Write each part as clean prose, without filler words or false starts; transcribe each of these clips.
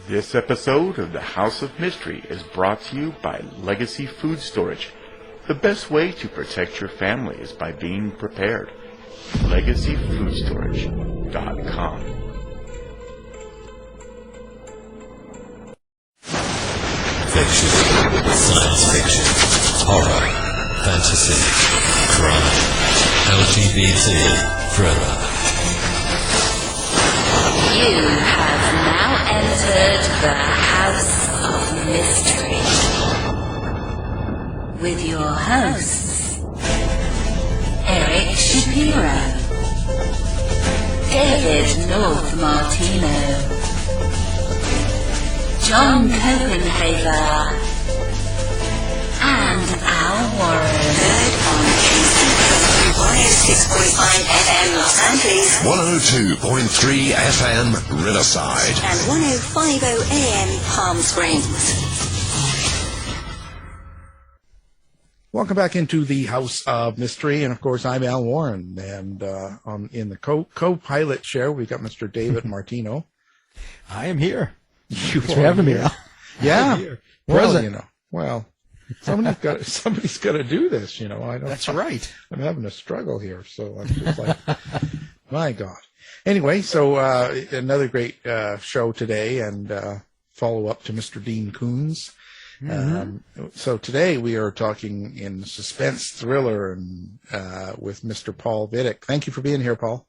This episode of the House of Mystery is brought to you by Legacy Food Storage. The best way to protect your family is by being prepared. LegacyFoodStorage.com. Fiction, science fiction, horror, fantasy, crime, LGBT, thriller. You have now entered the House of Mystery with your hosts, Eric Shapiro, David North Martino, John Copenhaver, and Al Warren. Heard on 106.5 FM Los Angeles, 102.3 FM Riverside, and 105.0 AM Palm Springs. Welcome back into the House of Mystery, and of course I'm Al Warren, and in the co-pilot chair we've got Mr. David Martino. I am here. Thanks for having me, Al. Yeah. Well, Present. somebody's got to do this, I don't. That's right. I'm having a struggle here, so I'm just like, my God. Anyway, so another great show today, and follow up to Mr. Dean Koontz. So today we are talking in suspense thriller and with Mr. Paul Vidich. Thank you for being here, Paul.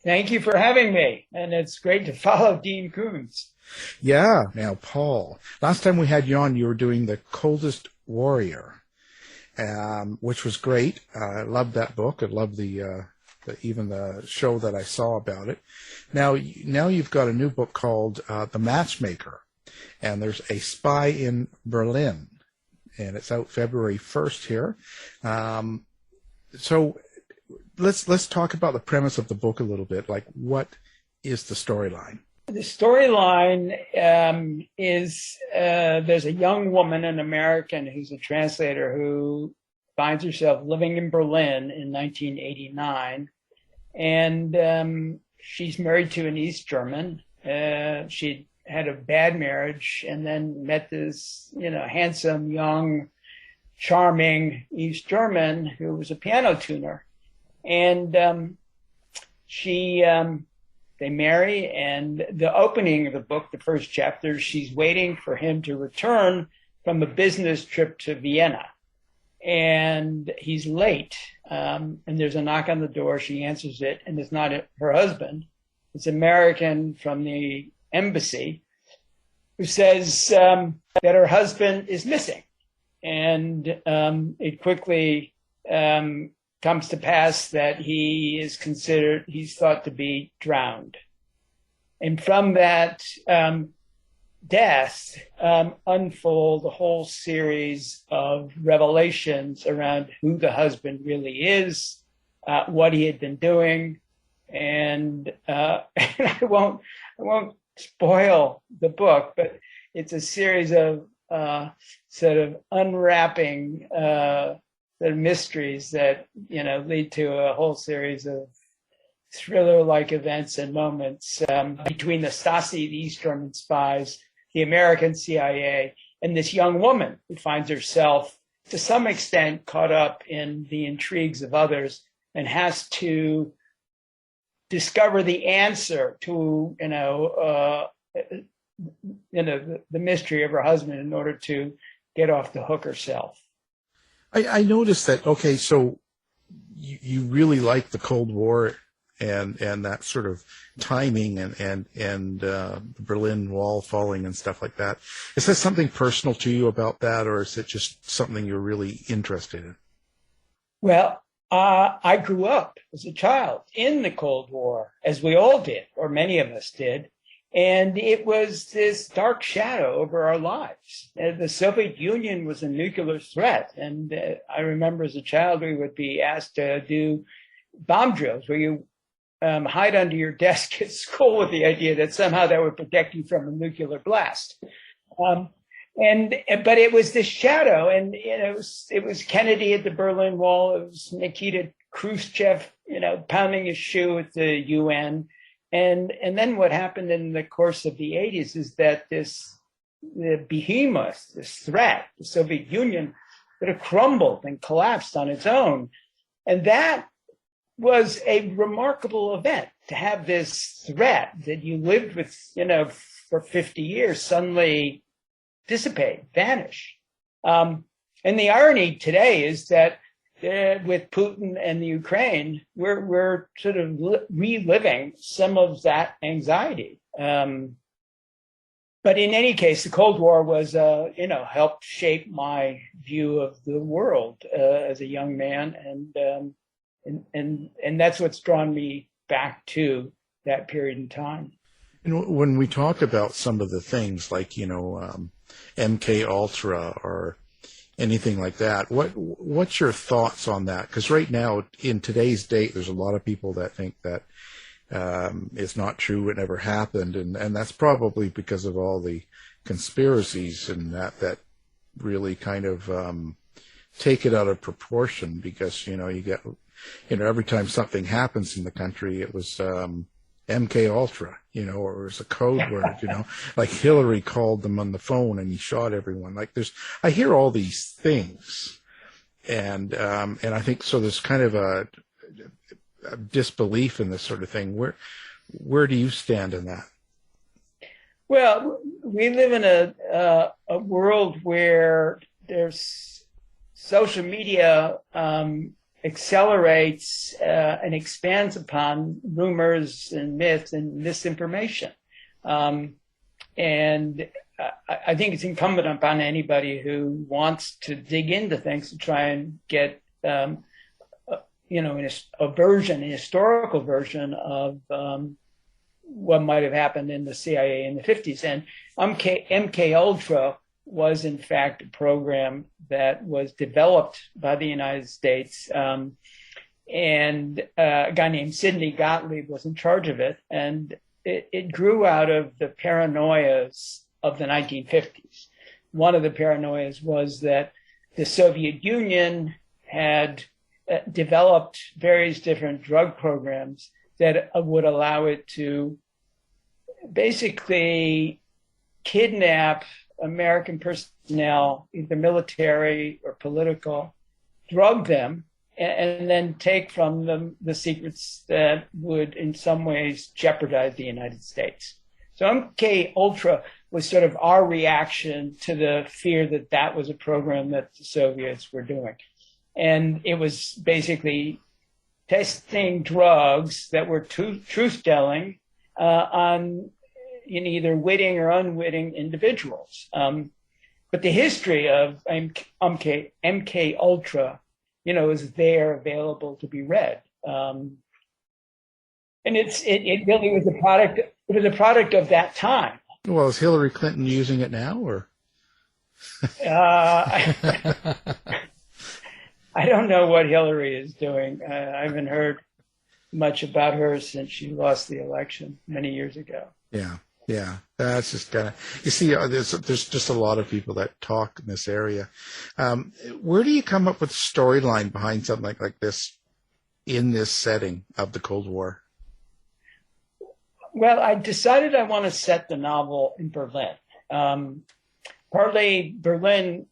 Thank you for having me, and it's great to follow Dean Koontz. Yeah. Now, Paul, last time we had you on, you were doing The Coldest Warrior, which was great. I loved that book. I loved even the show that I saw about it. Now you've got a new book called The Matchmaker, and there's a spy in Berlin, and it's out February 1st here. So let's talk about the premise of the book a little bit. Like, what is the storyline? The storyline is there's a young woman, an American, who's a translator who finds herself living in Berlin in 1989. And she's married to an East German. She had a bad marriage and then met this, handsome, young, charming East German who was a piano tuner. And they marry, and the opening of the book, the first chapter, she's waiting for him to return from a business trip to Vienna. And he's late, and there's a knock on the door. She answers it, and it's not her husband. It's an American from the embassy who says that her husband is missing. And it quickly comes to pass that he's thought to be drowned. And from that death unfold a whole series of revelations around who the husband really is, what he had been doing, and I won't spoil the book, but it's a series of sort of unwrapping the mysteries that, lead to a whole series of thriller-like events and moments between the Stasi, the East German spies, the American CIA, and this young woman who finds herself, to some extent, caught up in the intrigues of others and has to discover the answer to, the mystery of her husband in order to get off the hook herself. I noticed that, okay, so you really like the Cold War and that sort of timing and the Berlin Wall falling and stuff like that. Is there something personal to you about that, or is it just something you're really interested in? Well, I grew up as a child in the Cold War, as we all did, or many of us did. And it was this dark shadow over our lives. The Soviet Union was a nuclear threat. And I remember as a child, we would be asked to do bomb drills where you hide under your desk at school with the idea that somehow that would protect you from a nuclear blast. But it was this shadow, and it was Kennedy at the Berlin Wall. It was Nikita Khrushchev, pounding his shoe at the UN. And then what happened in the course of the 80s is that the behemoth, this threat, the Soviet Union, sort of crumbled and collapsed on its own. And that was a remarkable event, to have this threat that you lived with, for 50 years suddenly dissipate, vanish. And the irony today is that with Putin and the Ukraine, we're sort of reliving some of that anxiety. But in any case, the Cold War was, helped shape my view of the world as a young man, and that's what's drawn me back to that period in time. And when we talk about some of the things like MK Ultra or anything like that, what's your thoughts on that? Because right now, in today's date, there's a lot of people that think that it's not true, it never happened, and that's probably because of all the conspiracies and that really kind of take it out of proportion, because you get every time something happens in the country, it was MK Ultra, or it was a code word, like Hillary called them on the phone and he shot everyone. Like I hear all these things, and I think so. There's kind of a disbelief in this sort of thing. Where do you stand in that? Well, we live in a world where there's social media accelerates and expands upon rumors and myths and misinformation. And I think it's incumbent upon anybody who wants to dig into things to try and get a historical version of what might have happened in the CIA in the 50s. And MK Ultra was, in fact, a program that was developed by the United States. And a guy named Sidney Gottlieb was in charge of it. And it grew out of the paranoias of the 1950s. One of the paranoias was that the Soviet Union had developed various different drug programs that would allow it to basically kidnap American personnel, either military or political, drug them, and then take from them the secrets that would in some ways jeopardize the United States. So MK Ultra was sort of our reaction to the fear that that was a program that the Soviets were doing. And it was basically testing drugs that were truth-telling on either witting or unwitting individuals. But the history of MK Ultra, is there available to be read. And it really was a product. It was a product of that time. Well, is Hillary Clinton using it now, or? I don't know what Hillary is doing. I haven't heard much about her since she lost the election many years ago. Yeah. That's just kind of, you see, there's just a lot of people that talk in this area. Where do you come up with the storyline behind something like this in this setting of the Cold War? Well, I decided I want to set the novel in Berlin. Partly Berlin,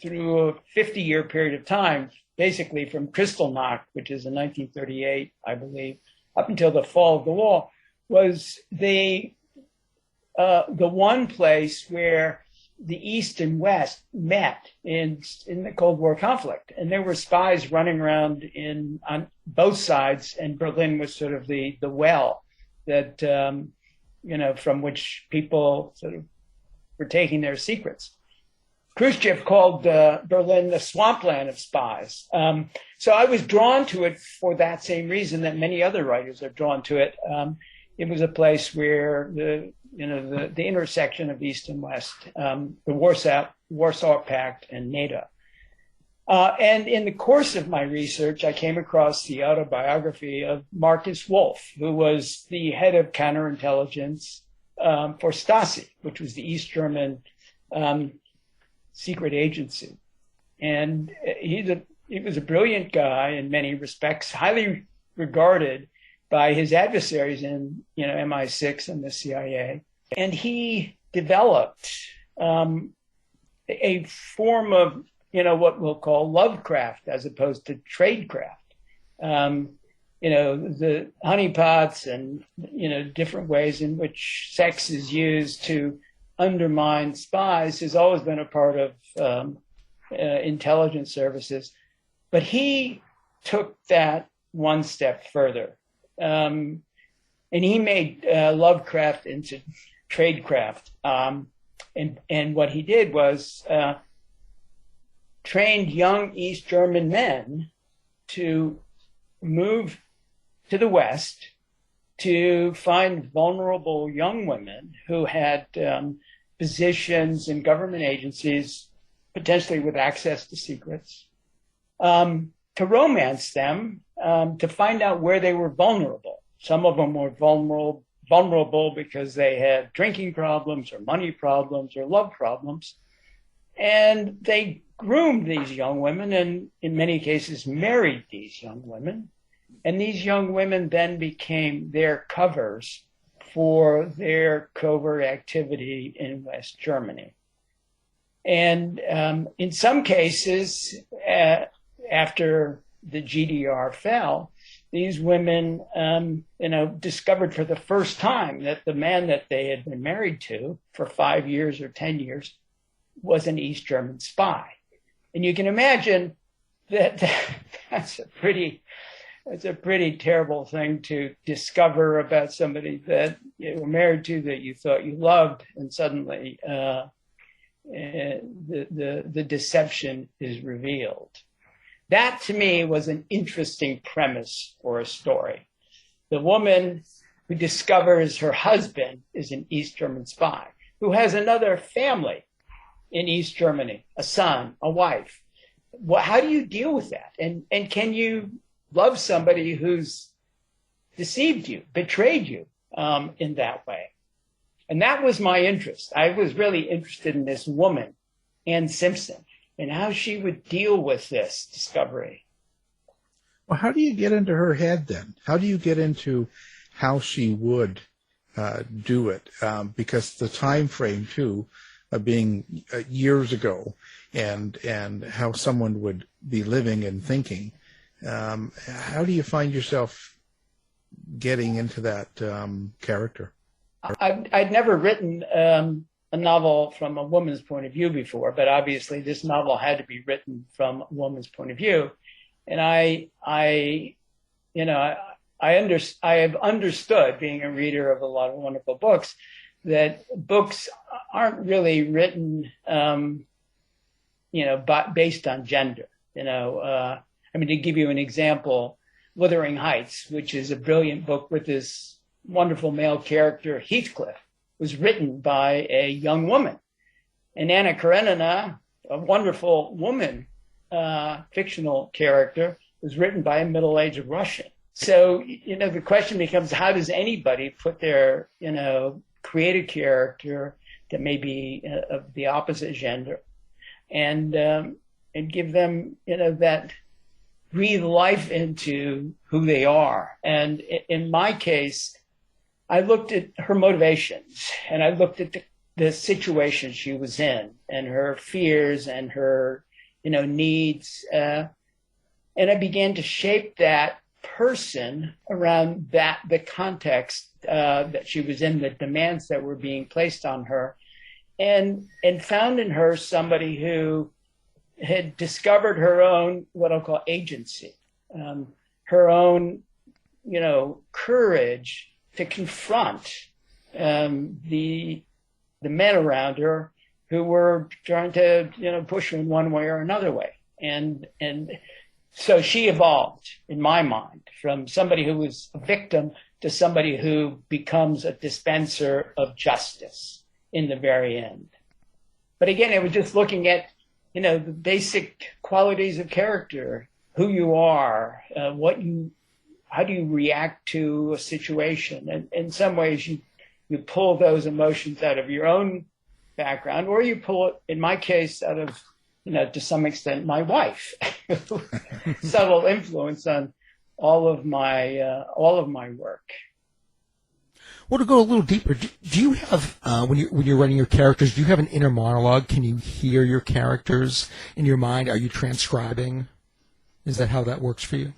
through a 50-year period of time, basically from Kristallnacht, which is in 1938, I believe, up until the fall of the wall, was the one place where the East and West met in the Cold War conflict. And there were spies running around on both sides, and Berlin was sort of the well that, from which people sort of were taking their secrets. Khrushchev called Berlin the swampland of spies. So I was drawn to it for that same reason that many other writers are drawn to it. It was a place where the intersection of East and West, the Warsaw Pact and NATO. And in the course of my research, I came across the autobiography of Markus Wolf, who was the head of counterintelligence for Stasi, which was the East German secret agency. And he was a brilliant guy in many respects, highly regarded by his adversaries in, MI6 and the CIA. And he developed a form of, what we'll call lovecraft as opposed to tradecraft. The honeypots and, different ways in which sex is used to undermine spies has always been a part of intelligence services. But he took that one step further. And he made lovecraft into tradecraft. And what he did was trained young East German men to move to the West to find vulnerable young women who had positions in government agencies, potentially with access to secrets, to romance them, to find out where they were vulnerable. Some of them were vulnerable because they had drinking problems or money problems or love problems. And they groomed these young women and in many cases married these young women. And these young women then became their covers for their covert activity in West Germany. And in some cases, after the GDR fell, these women, discovered for the first time that the man that they had been married to for 5 years or 10 years was an East German spy. And you can imagine that that's a pretty terrible thing to discover about somebody that you were married to, that you thought you loved, and suddenly the deception is revealed. That, to me, was an interesting premise for a story. The woman who discovers her husband is an East German spy, who has another family in East Germany, a son, a wife. How do you deal with that? And can you love somebody who's deceived you, betrayed you in that way? And that was my interest. I was really interested in this woman, Anne Simpson, and how she would deal with this discovery. Well, how do you get into her head then? How do you get into how she would do it? Because the time frame, too, being years ago, and how someone would be living and thinking. How do you find yourself getting into that character? I'd never written a novel from a woman's point of view before, but obviously this novel had to be written from a woman's point of view. And I have understood, being a reader of a lot of wonderful books, that books aren't really written, based on gender. To give you an example, Wuthering Heights, which is a brilliant book with this wonderful male character, Heathcliff, was written by a young woman. And Anna Karenina, a wonderful woman, fictional character, was written by a middle-aged Russian. So, the question becomes, how does anybody put their, create a character that may be of the opposite gender and give them, that breathe life into who they are. And in my case, I looked at her motivations and I looked at the situation she was in and her fears and her, needs. And I began to shape that person around the context that she was in, the demands that were being placed on her, and found in her somebody who had discovered her own, what I'll call agency, her own, courage to confront the men around her who were trying to, push her in one way or another way. And so she evolved, in my mind, from somebody who was a victim to somebody who becomes a dispenser of justice in the very end. But again, I was just looking at, the basic qualities of character, who you are, how do you react to a situation? And in some ways, you pull those emotions out of your own background, or you pull it, in my case, out of, to some extent, my wife, subtle influence on all of my work. Well, to go a little deeper, do you have when you're writing your characters, do you have an inner monologue? Can you hear your characters in your mind? Are you transcribing? Is that how that works for you?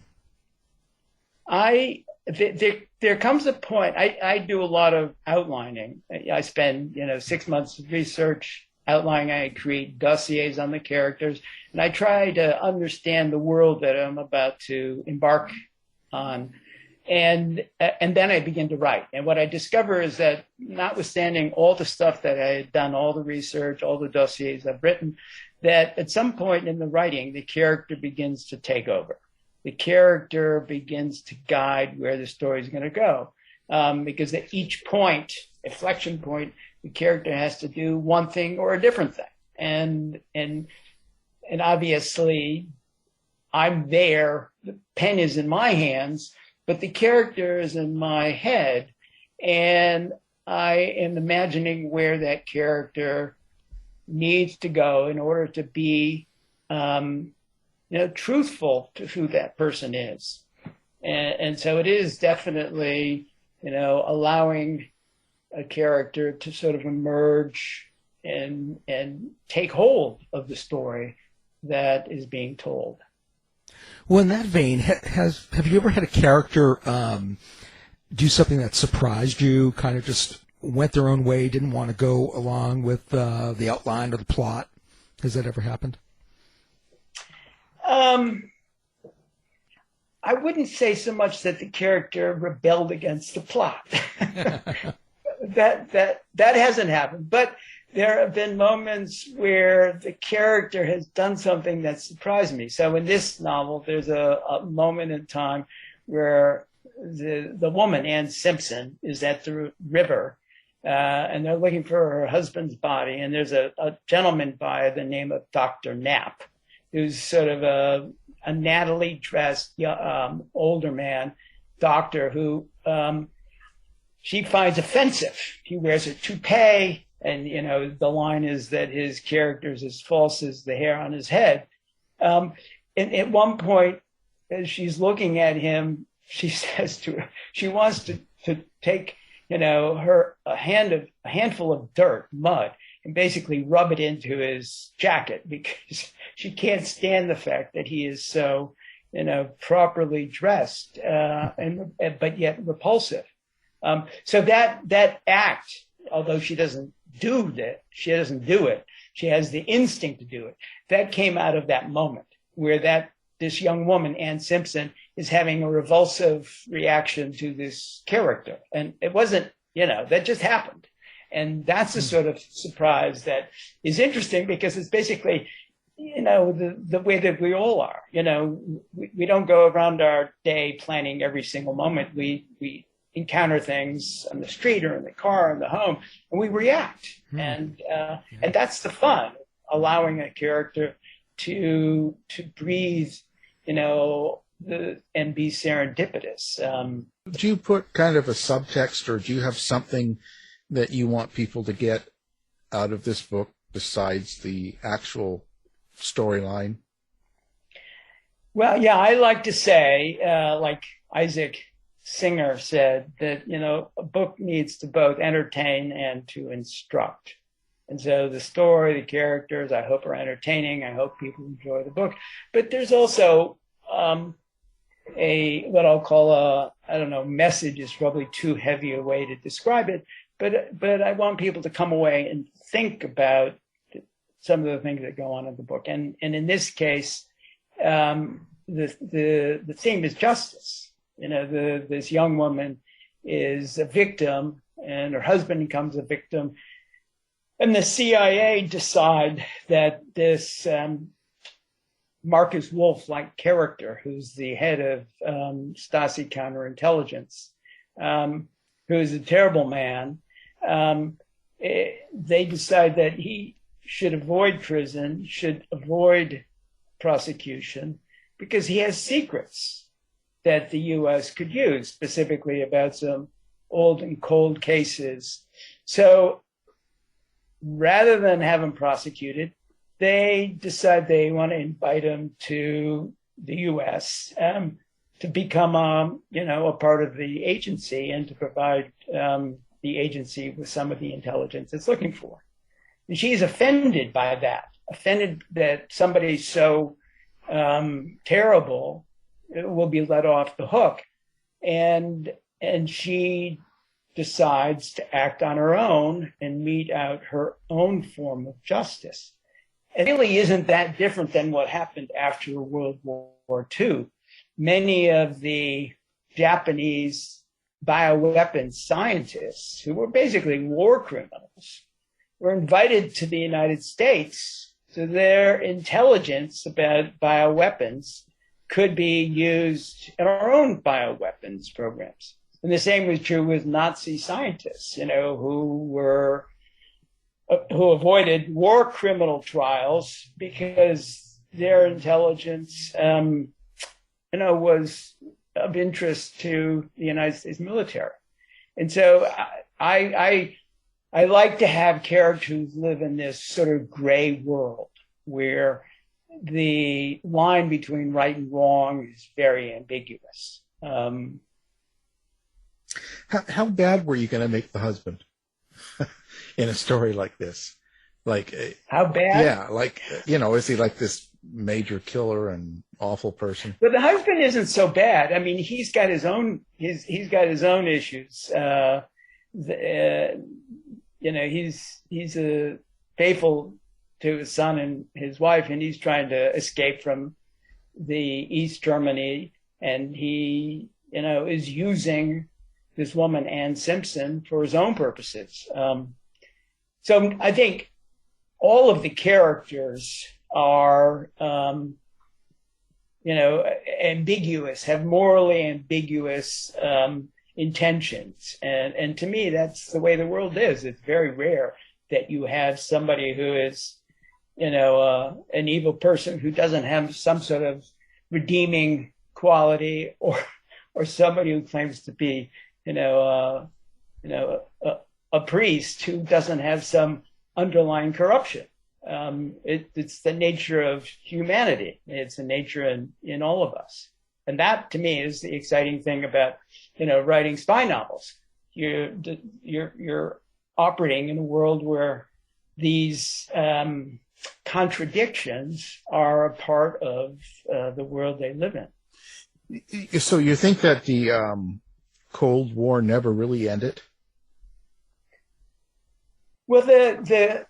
There comes a point. I do a lot of outlining. I spend 6 months of research outlining. I create dossiers on the characters, and I try to understand the world that I'm about to embark on. And then I begin to write. And what I discover is that, notwithstanding all the stuff that I had done, all the research, all the dossiers I've written, that at some point in the writing, the character begins to take over. The character begins to guide where the story is going to go. Because at each point, inflection point, the character has to do one thing or a different thing. And obviously, I'm there, the pen is in my hands, but the character is in my head, and I am imagining where that character needs to go in order to be, truthful to who that person is. And so it is definitely, allowing a character to sort of emerge and take hold of the story that is being told. Well, in that vein, have you ever had a character do something that surprised you, kind of just went their own way, didn't want to go along with the outline or the plot? Has that ever happened? I wouldn't say so much that the character rebelled against the plot. that hasn't happened, but there have been moments where the character has done something that surprised me. So in this novel, there's a moment in time where the woman, Ann Simpson, is at the river, and they're looking for her husband's body. And there's a gentleman by the name of Dr. Knapp, who's sort of a nattily dressed older man doctor who she finds offensive. He wears a toupee. And, the line is that his character is as false as the hair on his head. And at one point, as she's looking at him, she says to her, she wants to take, a handful of dirt, mud, and basically rub it into his jacket, because she can't stand the fact that he is so, properly dressed, but yet repulsive. So that act, although she doesn't do it. She has the instinct to do it. That came out of that moment where this young woman, Ann Simpson, is having a revulsive reaction to this character. And it wasn't, that just happened. And that's the sort of surprise that is interesting, because it's basically, the way that we all are. We don't go around our day planning every single moment. We encounter things on the street or in the car or in the home, and we react. And that's the fun, allowing a character to breathe, and be serendipitous. Do you put kind of a subtext, or do you have something that you want people to get out of this book besides the actual storyline? Well, yeah, I like to say, like Isaac Singer said, that a book needs to both entertain and to instruct. And so the story, the characters, I hope are entertaining. I hope people enjoy the book. But there's also what I'll call message is probably too heavy a way to describe it. But I want people to come away and think about some of the things that go on in the book. And in this case, the theme is justice. This young woman is a victim, and her husband becomes a victim. And the CIA decide that this Marcus Wolf-like character, who's the head of Stasi counterintelligence, who is a terrible man, they decide that he should avoid prison, should avoid prosecution, because he has secrets that the U.S. could use, specifically about some old and cold cases. So rather than have him prosecuted, they decide they want to invite him to the U.S. To to become, a part of the agency and to provide the agency with some of the intelligence it's looking for. And she's offended by that, offended that somebody so terrible will be let off the hook. And she decides to act on her own and mete out her own form of justice. It really isn't that different than what happened after World War II. Many of the Japanese bioweapons scientists, who were basically war criminals, were invited to the United States so their intelligence about bioweapons could be used in our own bioweapons programs. And the same was true with Nazi scientists, who avoided war criminal trials because their intelligence, was of interest to the United States military. And so I like to have characters live in this sort of gray world where the line between right and wrong is very ambiguous. How bad were you going to make the husband in a story like this? How bad? Yeah, is he like this major killer and awful person? But the husband isn't so bad. I mean, he's got his own issues. He's faithful to his son and his wife, and he's trying to escape from the East Germany, and he, is using this woman, Anne Simpson, for his own purposes. So I think all of the characters are, ambiguous, have morally ambiguous intentions. And to me, that's the way the world is. It's very rare that you have somebody who is, an evil person who doesn't have some sort of redeeming quality, or somebody who claims to be, a priest who doesn't have some underlying corruption. It's the nature of humanity. It's the nature in all of us. And that, to me, is the exciting thing about, writing spy novels. You're operating in a world where these contradictions are a part of the world they live in. So you think that the Cold War never really ended? Well, the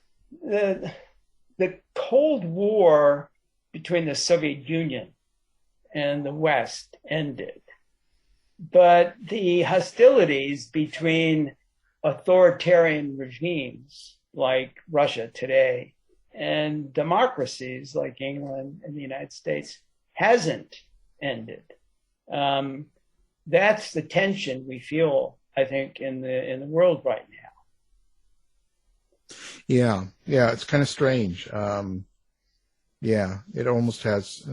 Cold War between the Soviet Union and the West ended, but the hostilities between authoritarian regimes like Russia today and democracies like England and the United States hasn't ended. That's the tension we feel, I think, in the world right now. Yeah, it's kind of strange. It almost has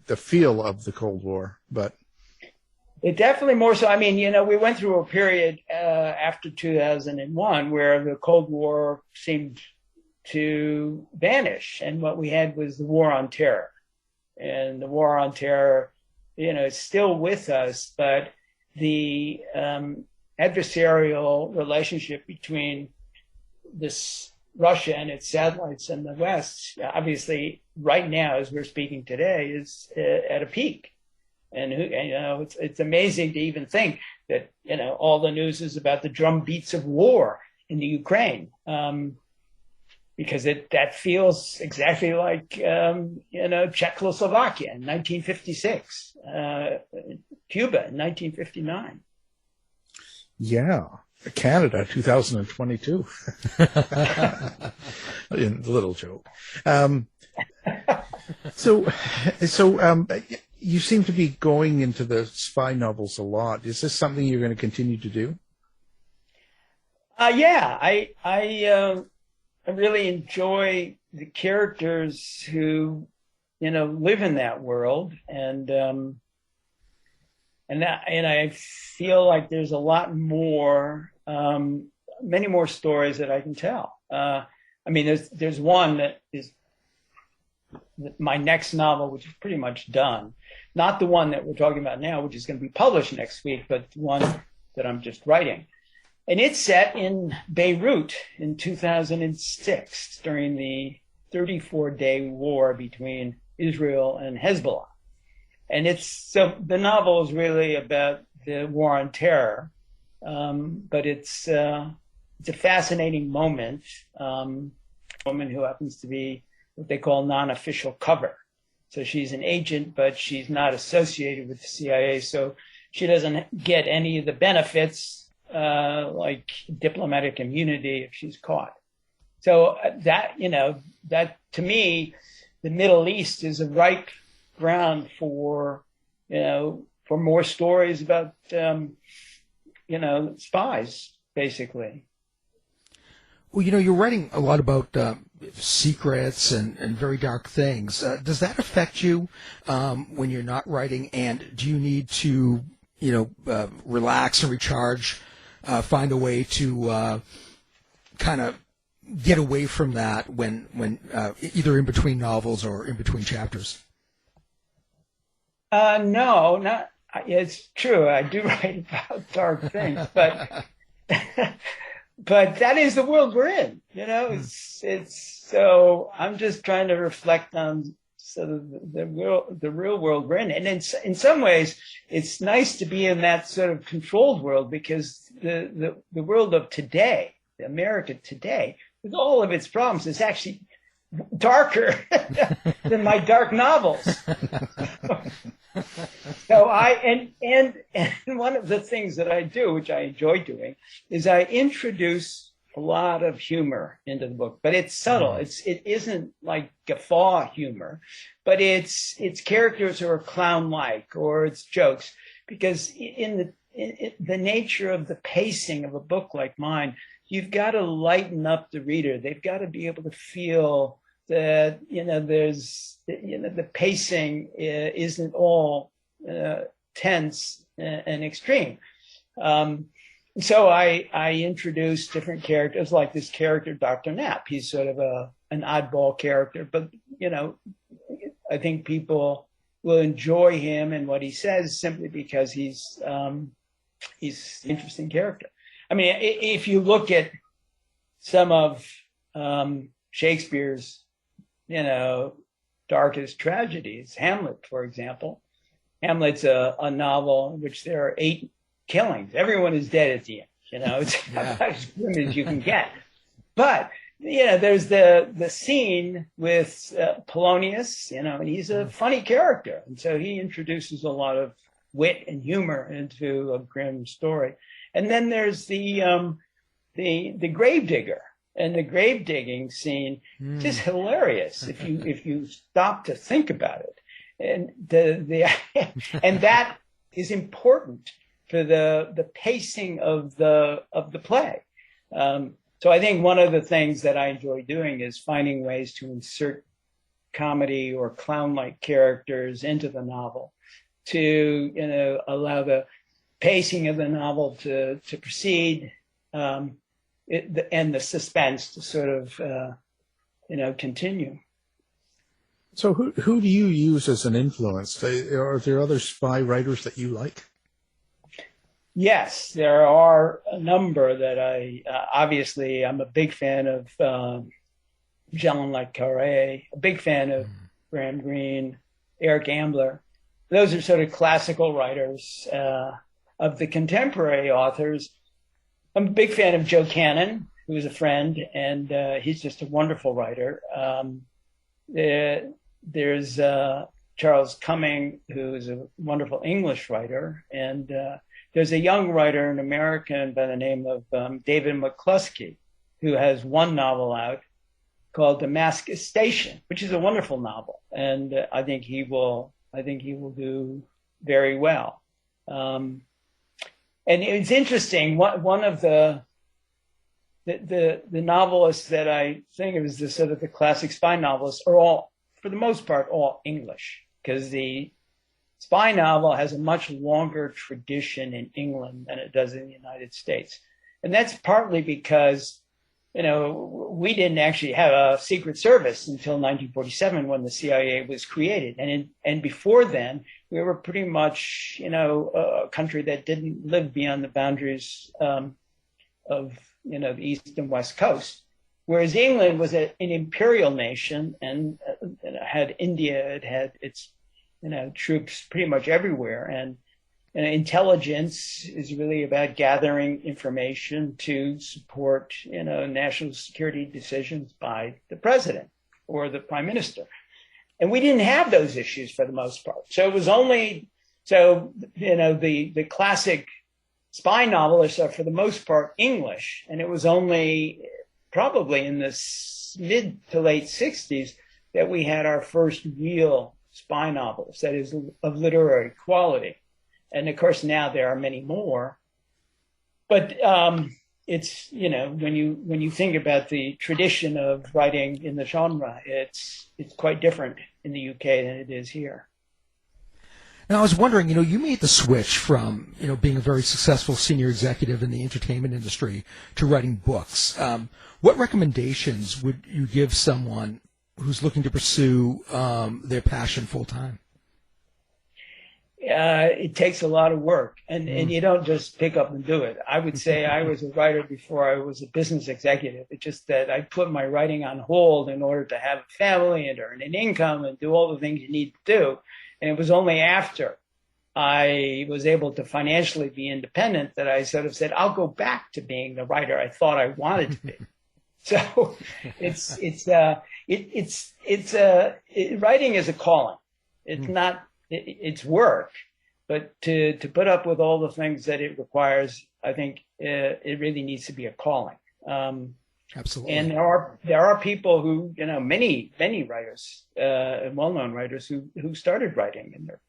the feel of the Cold War, but it definitely more so. I mean, we went through a period after 2001 where the Cold War seemed to vanish, and what we had was the War on Terror. And the War on Terror, is still with us, but the adversarial relationship between Russia and its satellites and the West, obviously, right now, as we're speaking today, is at a peak. And it's amazing to even think that all the news is about the drumbeats of war in the Ukraine, because that feels exactly like Czechoslovakia in 1956, Cuba in 1959. Yeah. Canada 2022. Little joke. So you seem to be going into the spy novels a lot. Is this something you're going to continue to do? Yeah, I really enjoy the characters who live in that world, and I feel like there's a lot more, many more stories that I can tell. There's one that is my next novel, which is pretty much done. Not the one that we're talking about now, which is going to be published next week, but the one that I'm just writing. And it's set in Beirut in 2006 during the 34-day war between Israel and Hezbollah. And so the novel is really about the war on terror, but it's a fascinating moment. A woman who happens to be what they call non-official cover. So she's an agent, but she's not associated with the CIA, so she doesn't get any of the benefits like diplomatic immunity if she's caught. So that to me, the Middle East is a ripe ground for more stories about spies, basically. Well, you're writing a lot about secrets and very dark things. Does that affect you when you're not writing? And do you need to, relax and recharge, find a way to kind of get away from that when either in between novels or in between chapters? No, not. It's true. I do write about dark things, but. But that is the world we're in, It's so I'm just trying to reflect on sort of the real world we're in, and in some ways, it's nice to be in that sort of controlled world because the world of today, America today, with all of its problems, is actually darker than my dark novels. So and one of the things that I do, which I enjoy doing, is I introduce a lot of humor into the book, but it's subtle. It isn't like guffaw humor, but it's characters who are clown-like or it's jokes, because in the nature of the pacing of a book like mine, you've got to lighten up the reader. They've got to be able to feel that there's the pacing isn't all tense and extreme. So I introduced different characters, like this character, Dr. Knapp. He's sort of an oddball character, but I think people will enjoy him and what he says simply because he's an interesting character. I mean, if you look at some of Shakespeare's darkest tragedies, Hamlet, for example. Hamlet's a novel in which there are 8 killings. Everyone is dead at the end. It's about as grim as you can get. But there's the scene with Polonius, and he's a funny character, and so he introduces a lot of wit and humor into a grim story. And then there's the gravedigger. And the grave digging scene is just hilarious if you stop to think about it, and and that is important for the pacing of the play. So I think one of the things that I enjoy doing is finding ways to insert comedy or clown-like characters into the novel to allow the pacing of the novel to proceed. And the suspense to sort of, continue. So who do you use as an influence? Are there other spy writers that you like? Yes, there are a number that obviously, I'm a big fan of Jean Le Carré, a big fan of Graham Greene, Eric Ambler. Those are sort of classical writers. Of the contemporary authors, I'm a big fan of Joe Cannon, who is a friend, and he's just a wonderful writer. There's Charles Cumming, who is a wonderful English writer, and there's a young writer, an American by the name of David McCluskey, who has one novel out called Damascus Station, which is a wonderful novel, and I think he will do very well. And it's interesting. One of the novelists that I think of as the sort of the classic spy novelists are all, for the most part, all English, because the spy novel has a much longer tradition in England than it does in the United States, and that's partly because we didn't actually have a secret service until 1947 when the CIA was created. And before then, we were pretty much, a country that didn't live beyond the boundaries of, the East and West Coast. Whereas England was an imperial nation and it had India, it had its, troops pretty much everywhere. And intelligence is really about gathering information to support, national security decisions by the president or the prime minister. And we didn't have those issues for the most part. So it was only, the classic spy novelists are for the most part English. And it was only probably in the mid to late 60s that we had our first real spy novels, that is of literary quality. And of course, now there are many more. But it's, when you think about the tradition of writing in the genre, it's quite different in the UK than it is here. Now, I was wondering, you made the switch from, being a very successful senior executive in the entertainment industry to writing books. What recommendations would you give someone who's looking to pursue their passion full time? It takes a lot of work, and you don't just pick up and do it. I would say I was a writer before I was a business executive. It's just that I put my writing on hold in order to have a family and earn an income and do all the things you need to do. And it was only after I was able to financially be independent that I sort of said, I'll go back to being the writer I thought I wanted to be. So writing is a calling. It's not. It's work, but to put up with all the things that it requires, I think it really needs to be a calling. Absolutely. And there are people who, many writers, well-known writers who started writing in their,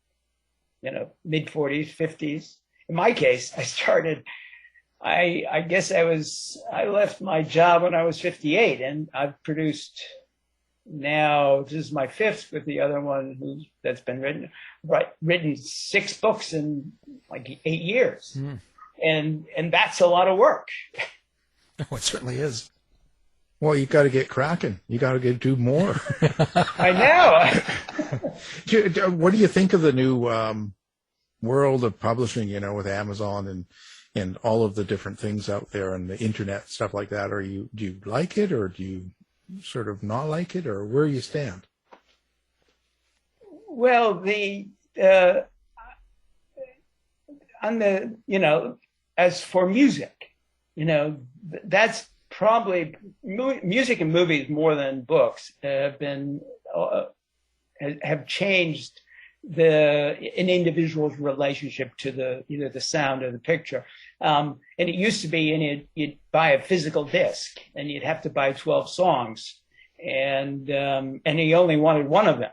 mid 40s, 50s. In my case, I guess I left my job when I was 58, and I've produced. Now this is my fifth with the other one that's been written 6 books in like 8 years, and that's a lot of work. Oh, it certainly is. Well, you got to get cracking. You got to do more. I know. What do you think of the new world of publishing? With Amazon and all of the different things out there and the internet stuff like that. Do you like it, or do you sort of not like it, or where you stand? Well, as for music, that's probably music and movies more than books have changed an individual's relationship to either the sound or the picture. And it used to be, you'd buy a physical disc, and you'd have to buy 12 songs, and you only wanted one of them.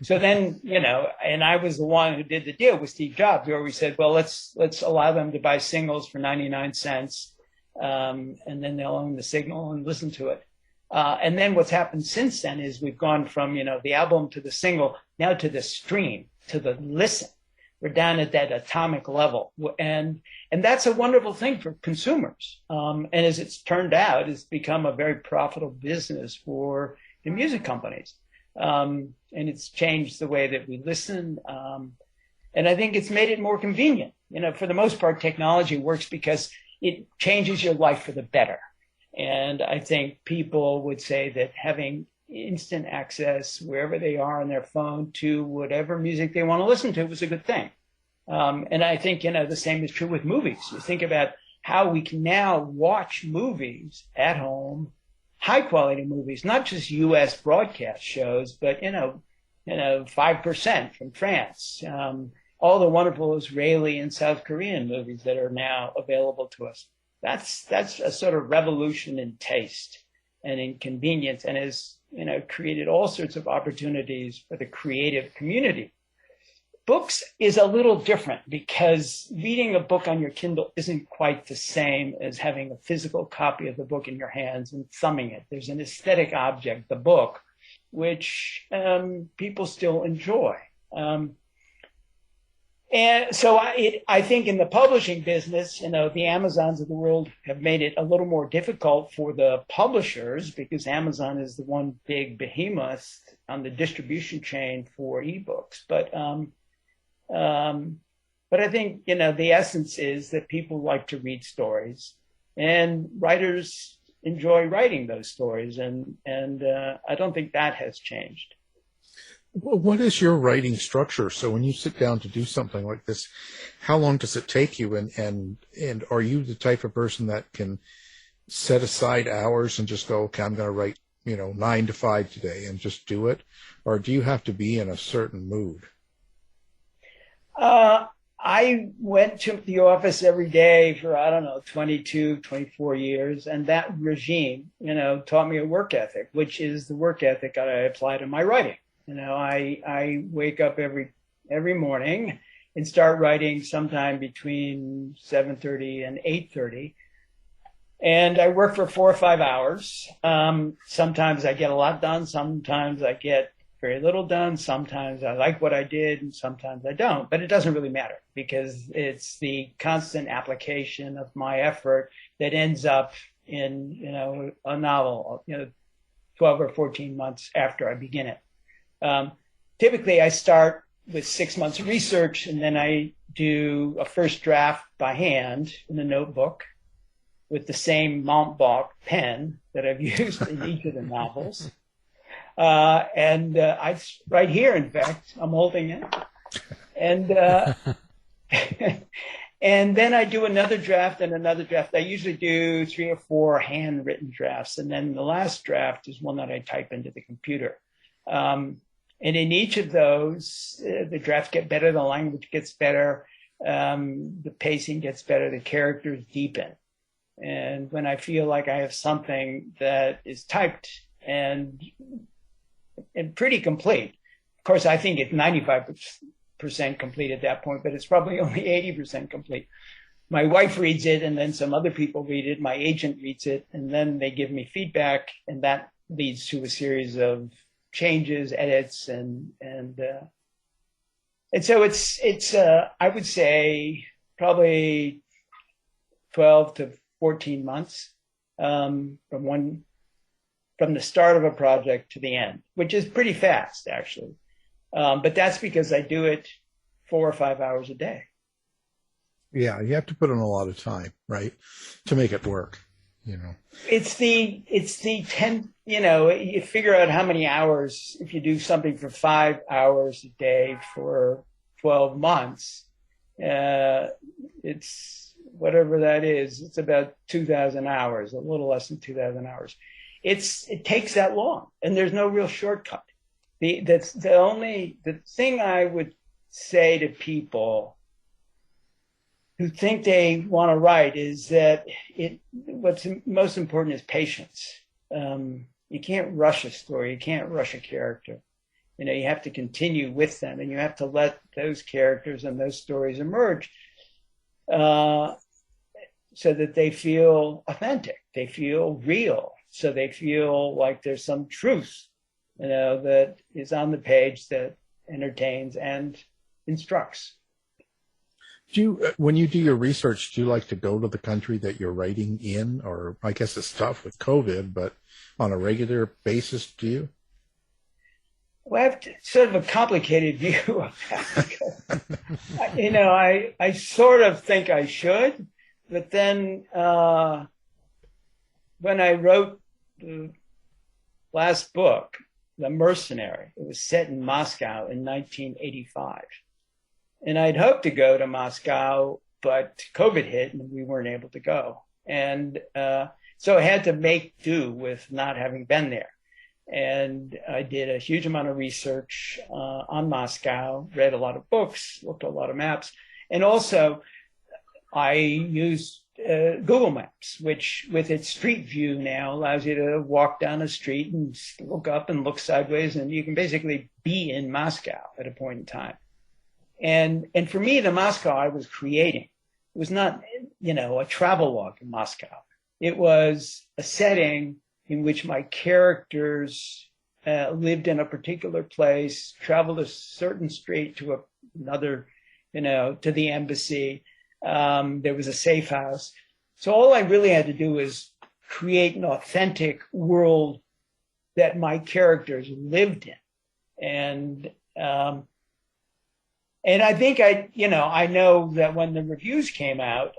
So then, and I was the one who did the deal with Steve Jobs, where we said, well, let's allow them to buy singles for 99 cents, and then they'll own the signal and listen to it. And then what's happened since then is we've gone from, the album to the single, now to the stream, to the listen. We're down at that atomic level. And that's a wonderful thing for consumers. And as it's turned out, it's become a very profitable business for the music companies. And it's changed the way that we listen. And I think it's made it more convenient. For the most part, technology works because it changes your life for the better. And I think people would say that having instant access wherever they are on their phone to whatever music they want to listen to was a good thing. And I think, the same is true with movies. You think about how we can now watch movies at home, high quality movies, not just U.S. broadcast shows, but, 5% from France, all the wonderful Israeli and South Korean movies that are now available to us. That's a sort of revolution in taste and in convenience, and has created all sorts of opportunities for the creative community. Books is a little different because reading a book on your Kindle isn't quite the same as having a physical copy of the book in your hands and thumbing it. There's an aesthetic object, the book, which people still enjoy. And so I think in the publishing business, the Amazons of the world have made it a little more difficult for the publishers because Amazon is the one big behemoth on the distribution chain for ebooks. But I think, the essence is that people like to read stories and writers enjoy writing those stories. And I don't think that has changed. Well, what is your writing structure? So when you sit down to do something like this, how long does it take you? And are you the type of person that can set aside hours and just go, okay, I'm going to write, 9 to 5 today and just do it? Or do you have to be in a certain mood? I went to the office every day for, 22, 24 years. And that regime, taught me a work ethic, which is the work ethic I apply to my writing. I wake up every morning and start writing sometime between 7:30 and 8:30. And I work for 4 or 5 hours. Sometimes I get a lot done. Sometimes I get very little done. Sometimes I like what I did and sometimes I don't. But it doesn't really matter because it's the constant application of my effort that ends up in, a novel, 12 or 14 months after I begin it. Typically, I start with 6 months of research, and then I do a first draft by hand in a notebook with the same Montblanc pen that I've used in each of the novels. I right here, in fact, I'm holding it. And and then I do another draft and another draft. I usually do 3 or 4 handwritten drafts, and then the last draft is one that I type into the computer. And in each of those, the drafts get better, the language gets better, the pacing gets better, the characters deepen. And when I feel like I have something that is typed and pretty complete, of course, I think it's 95% complete at that point, but it's probably only 80% complete. My wife reads it, and then some other people read it. My agent reads it, and then they give me feedback, and that leads to a series of changes, edits, and so it's I would say probably 12 to 14 months from the start of a project to the end, which is pretty fast actually. But that's because I do it 4 or 5 hours a day. Yeah, you have to put in a lot of time, right, to make it work. It's the 10, you figure out how many hours, if you do something for 5 hours a day for 12 months, it's whatever that is, it's about 2,000 hours, a little less than 2,000 hours. It takes that long, and there's no real shortcut. The thing I would say to people who think they want to write is that what's most important is patience. You can't rush a story. You can't rush a character. You have to continue with them, and you have to let those characters and those stories emerge so that they feel authentic. They feel real. So they feel like there's some truth, that is on the page that entertains and instructs. When you do your research, do you like to go to the country that you're writing in? Or I guess it's tough with COVID, but on a regular basis, do you? Well, I have sort of a complicated view of that. I sort of think I should, but then when I wrote the last book, The Mercenary, it was set in Moscow in 1985. And I'd hoped to go to Moscow, but COVID hit and we weren't able to go. And so I had to make do with not having been there. And I did a huge amount of research on Moscow, read a lot of books, looked at a lot of maps. And also I used Google Maps, which with its street view now allows you to walk down a street and look up and look sideways. And you can basically be in Moscow at a point in time. And for me, the Moscow I was creating was not, a travel log in Moscow. It was a setting in which my characters lived in a particular place, traveled a certain street to another, to the embassy. There was a safe house. So all I really had to do was create an authentic world that my characters lived in. And I think I know that when the reviews came out,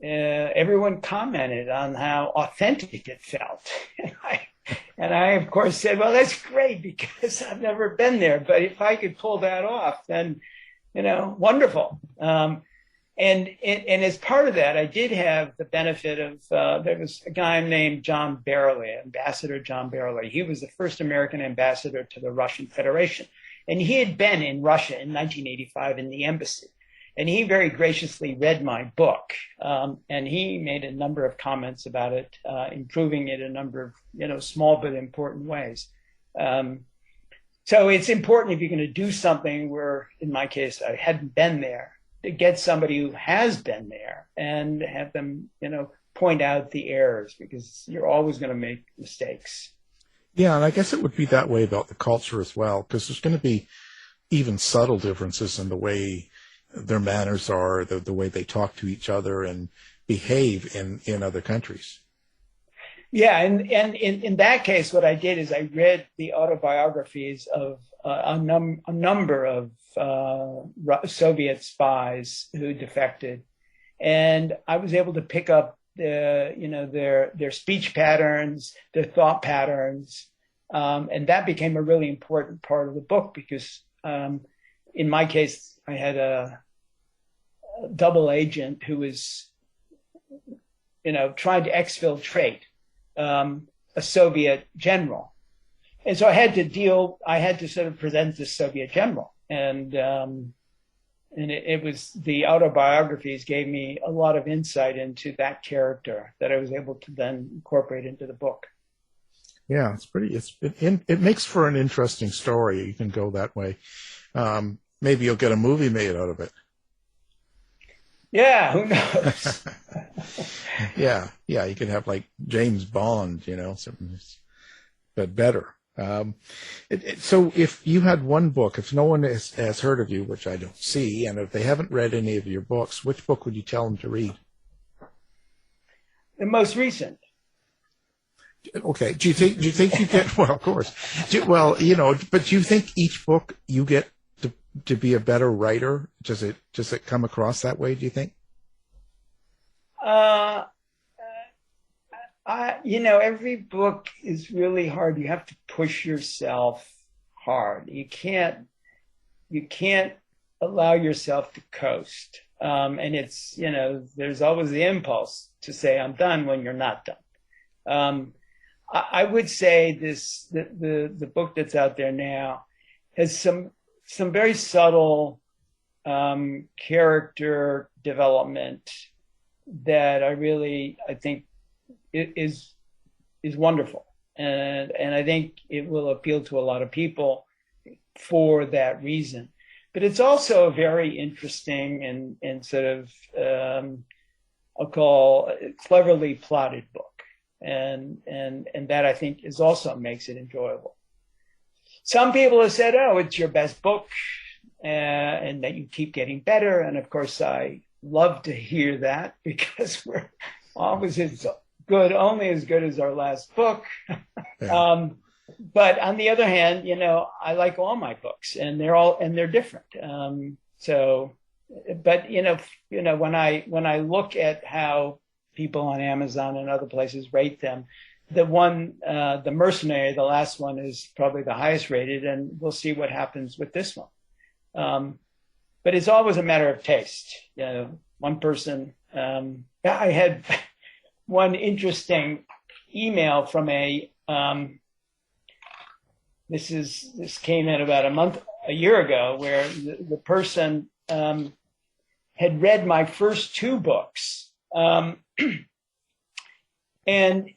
everyone commented on how authentic it felt. And I, of course, said, well, that's great because I've never been there. But if I could pull that off, then, wonderful. And as part of that, I did have the benefit of, there was a guy named John Barley, Ambassador John Barley. He was the first American ambassador to the Russian Federation. And he had been in Russia in 1985 in the embassy. And he very graciously read my book. And he made a number of comments about it, improving it in a number of, small but important ways. So it's important if you're going to do something where, in my case, I hadn't been there, to get somebody who has been there and have them, point out the errors, because you're always going to make mistakes. Yeah, and I guess it would be that way about the culture as well, because there's going to be even subtle differences in the way their manners are, the way they talk to each other and behave in other countries. Yeah, and in that case, what I did is I read the autobiographies of a number of Soviet spies who defected, and I was able to pick up their speech patterns, their thought patterns, and that became a really important part of the book because in my case I had a double agent who was trying to exfiltrate a Soviet general, and so I had to sort of present this Soviet general, and it was the autobiographies gave me a lot of insight into that character that I was able to then incorporate into the book. Yeah, it makes for an interesting story. You can go that way. Maybe you'll get a movie made out of it. Yeah, who knows? yeah, you could have like James Bond, something, but better. So if you had one book, if no one has heard of you, which I don't see, and if they haven't read any of your books, which book would you tell them to read? The most recent. Okay. Do you think you get, well, of course. But do you think each book you get to be a better writer? Does it come across that way, do you think? Every book is really hard. You have to push yourself hard. You can't allow yourself to coast. And it's, there's always the impulse to say, I'm done when you're not done. I would say the book that's out there now has some very subtle character development that I think is wonderful, and I think it will appeal to a lot of people for that reason. But it's also a very interesting and sort of I'll call cleverly plotted book, and that I think is also makes it enjoyable. Some people have said, "Oh, it's your best book," and that you keep getting better. And of course, I love to hear that because we're always only as good as our last book. Yeah. But on the other hand, I like all my books, and they're different. But when I look at how people on Amazon and other places rate them, the Mercenary, the last one, is probably the highest rated, and we'll see what happens with this one. But it's always a matter of taste. One person, I had one interesting email from this came in about a year ago, where the person had read my first two books, and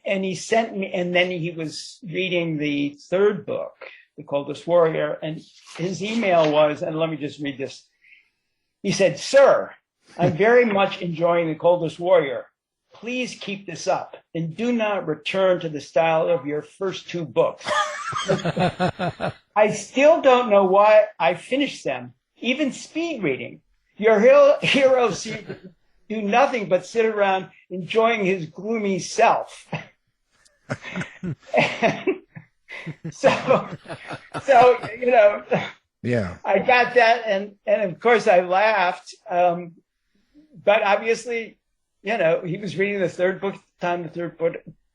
he sent me, and then he was reading the third book, The Coldest Warrior, and his email was, and let me just read this. He said, "Sir, I'm very much enjoying The Coldest Warrior. Please keep this up and do not return to the style of your first two books. I still don't know why I finished them, even speed reading. Your hero seems to do nothing but sit around enjoying his gloomy self. So, Yeah. I got that, and of course I laughed. But obviously, he was reading the third book at the time the third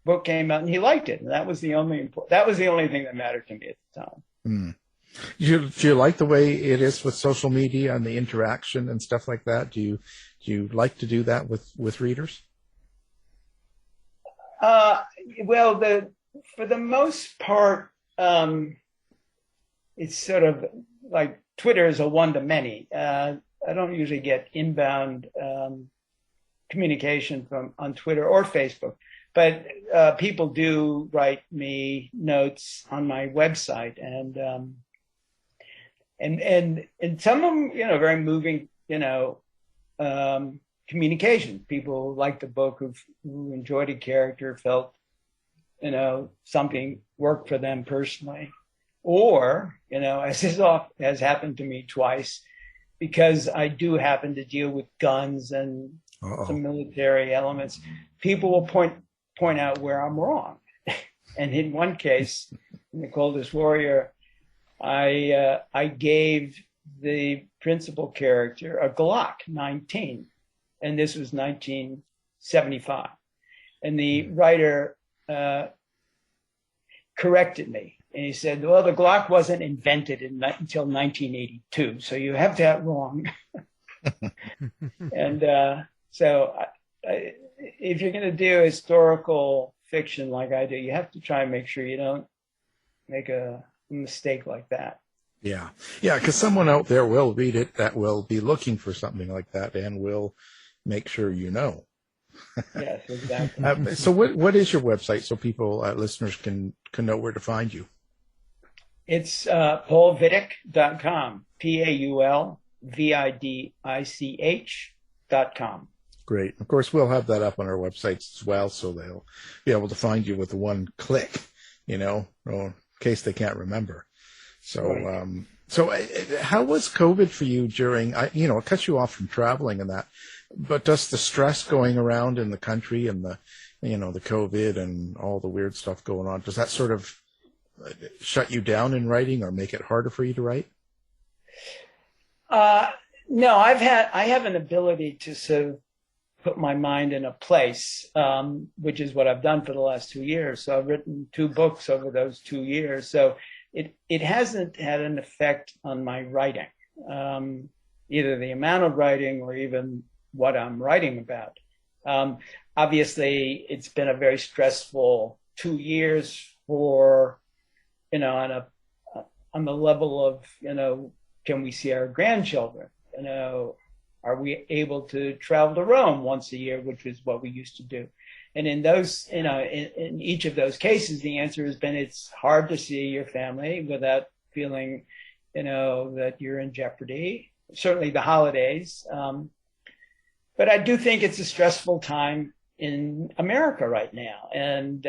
book came out, and he liked it, and that was the only thing that mattered to me at the time. Mm. Do you like the way it is with social media and the interaction and stuff like that? Do you like to do that with readers? Well, for the most part, it's sort of like Twitter is a one-to-many. I don't usually get inbound communication on Twitter or Facebook, but people do write me notes on my website, and some of them, very moving, communication. People liked the book, who enjoyed a character, felt, something worked for them personally. Or, as has happened to me twice, because I do happen to deal with guns and some military elements, people will point out where I'm wrong. And in one case, in The Coldest Warrior, I gave the principal character a Glock 19, and this was 1975. And the writer corrected me, and he said, well, the Glock wasn't invented until 1982, so you have that wrong. And so if you're going to do historical fiction like I do, you have to try and make sure you don't make a mistake like that. Yeah, because someone out there will read it that will be looking for something like that and will make sure you know. Yes, exactly. So what is your website so people, listeners, can know where to find you? It's paulvidich.com, paulvidich.com. Great. Of course, we'll have that up on our websites as well, so they'll be able to find you with one click, or in case they can't remember. So, right. So how was COVID for you during, it cuts you off from traveling and that, but does the stress going around in the country and the COVID and all the weird stuff going on, does that sort of shut you down in writing or make it harder for you to write? No, I have an ability to sort of put my mind in a place, which is what I've done for the last 2 years. So I've written 2 books over those 2 years. So it hasn't had an effect on my writing, either the amount of writing or even what I'm writing about. Obviously, it's been a very stressful 2 years for, on the level of, can we see our grandchildren? Are we able to travel to Rome once a year, which is what we used to do? And in those, in each of those cases, the answer has been it's hard to see your family without feeling, that you're in jeopardy. Certainly the holidays. But I do think it's a stressful time in America right now. And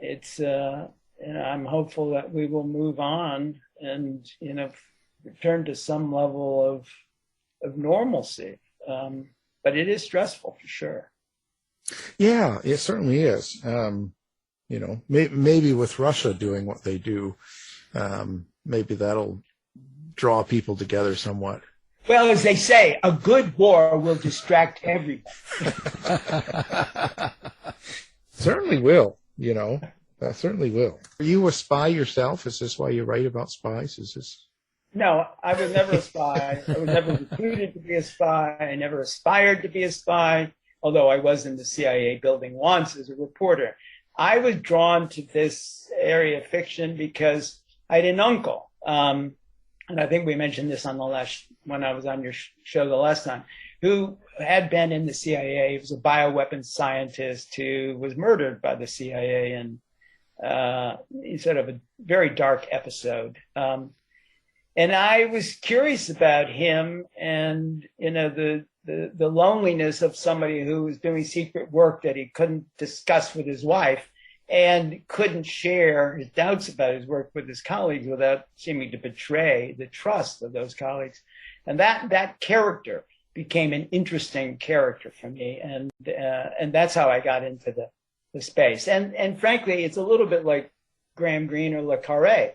it's, I'm hopeful that we will move on and, return to some level of normalcy. But it is stressful for sure. Yeah, it certainly is. Maybe with Russia doing what they do, maybe that'll draw people together somewhat. Well, as they say, a good war will distract everyone. Certainly will, that certainly will. Are you a spy yourself? Is this why you write about spies? Is this? No, I was never a spy. I was never recruited to be a spy. I never aspired to be a spy, although I was in the CIA building once as a reporter. I was drawn to this area of fiction because I had an uncle, and I think we mentioned this on when I was on your show the last time, who had been in the CIA. He was a bioweapons scientist who was murdered by the CIA, and sort of a very dark episode. And I was curious about him and, the loneliness of somebody who was doing secret work that he couldn't discuss with his wife and couldn't share his doubts about his work with his colleagues without seeming to betray the trust of those colleagues. And that character became an interesting character for me, and that's how I got into the space. And frankly, it's a little bit like Graham Greene or Le Carré.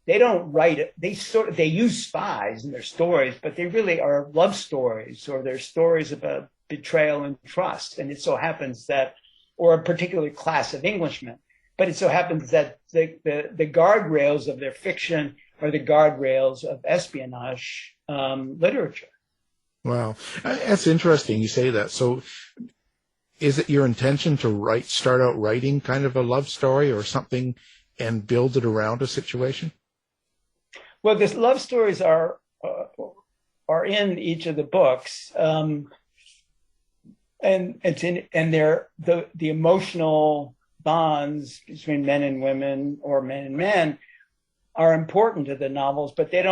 They don't write it. They use spies in their stories, but they really are love stories, or they're stories about betrayal and trust. And it so happens that, or a particular class of Englishmen, but it so happens that the guardrails of their fiction are the guardrails of espionage literature. Wow. That's interesting you say that. So is it your intention to start out writing kind of a love story or something and build it around a situation? Well, the love stories are in each of the books. And they're the emotional bonds between men and women or men and men are important to the novels, but they're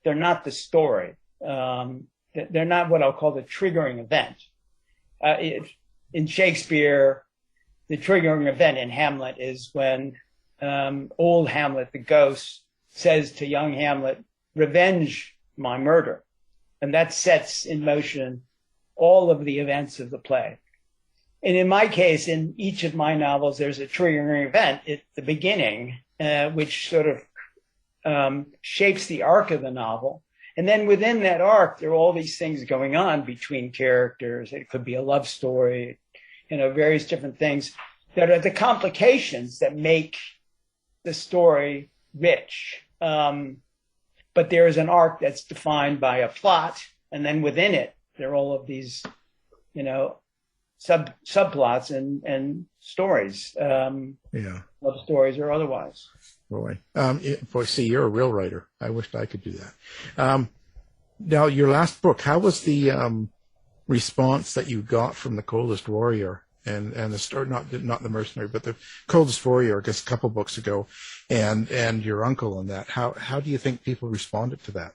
not the story. They're not what I'll call the triggering event. In Shakespeare, the triggering event in Hamlet is when old Hamlet, the ghost, says to young Hamlet, "Revenge my murder." And that sets in motion all of the events of the play. And in my case, in each of my novels, there's a triggering event at the beginning, which sort of shapes the arc of the novel. And then within that arc, there are all these things going on between characters. It could be a love story, various different things that are the complications that make the story rich. But there is an arc that's defined by a plot, and then within it, there are all of these, subplots and stories, love stories or otherwise. Boy, see, you're a real writer. I wished I could do that. Now, your last book, how was the response that you got from The Coldest Warrior and the story, not The Mercenary, but The Coldest Warrior, I guess a couple books ago, and your uncle and that? How do you think people responded to that?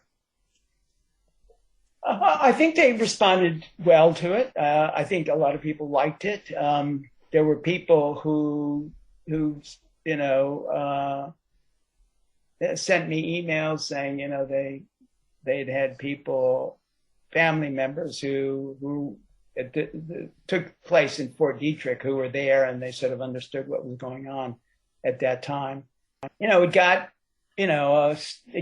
I think they responded well to it. I think a lot of people liked it. There were people who sent me emails saying, they'd had family members who it took place in Fort Detrick who were there, and they sort of understood what was going on at that time. It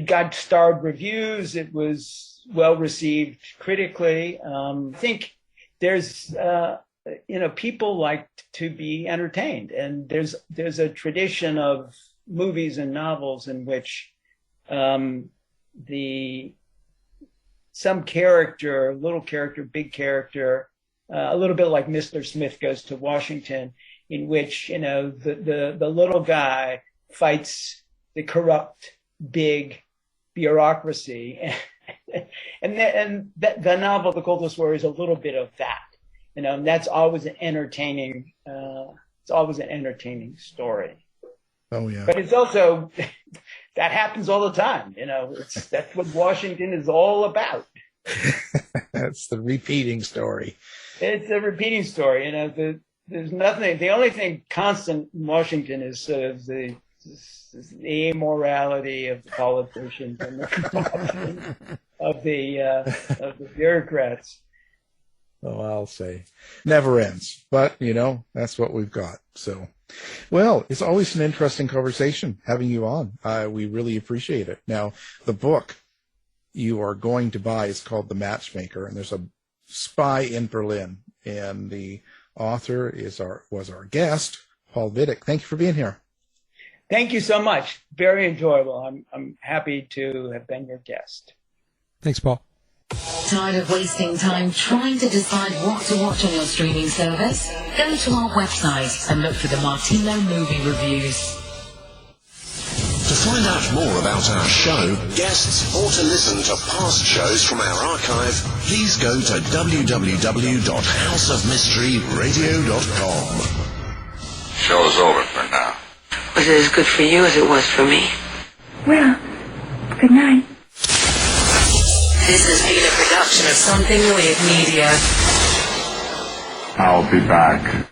got starred reviews. It was well received critically. I think there's, people like to be entertained, and there's a tradition of movies and novels in which some character, little character, big character, a little bit like Mr. Smith Goes to Washington, in which the little guy fights the corrupt big bureaucracy, and the novel The Coldest Warrior is a little bit of that. And that's always an entertaining. It's always an entertaining story. Oh yeah. But it's also that happens all the time. That's what Washington is all about. That's the repeating story. It's a repeating story. There's nothing. The only thing constant in Washington is sort of the immorality of the politicians and the corruption of the bureaucrats. Oh, I'll say never ends, but that's what we've got. So, well, it's always an interesting conversation having you on. We really appreciate it. Now, the book you are going to buy is called The Matchmaker, and there's a spy in Berlin, and the author was our guest, Paul Vidich. Thank you for being here. Thank you so much. Very enjoyable. I'm happy to have been your guest. Thanks, Paul. Tired of wasting time trying to decide what to watch on your streaming service? Go to our website and look for the Martino movie reviews. To find out more about our show, guests, or to listen to past shows from our archive, please go to www.houseofmysteryradio.com. Show's over for now. Was it as good for you as it was for me? Well, good night. This has been a production of Something Weird Media. I'll be back.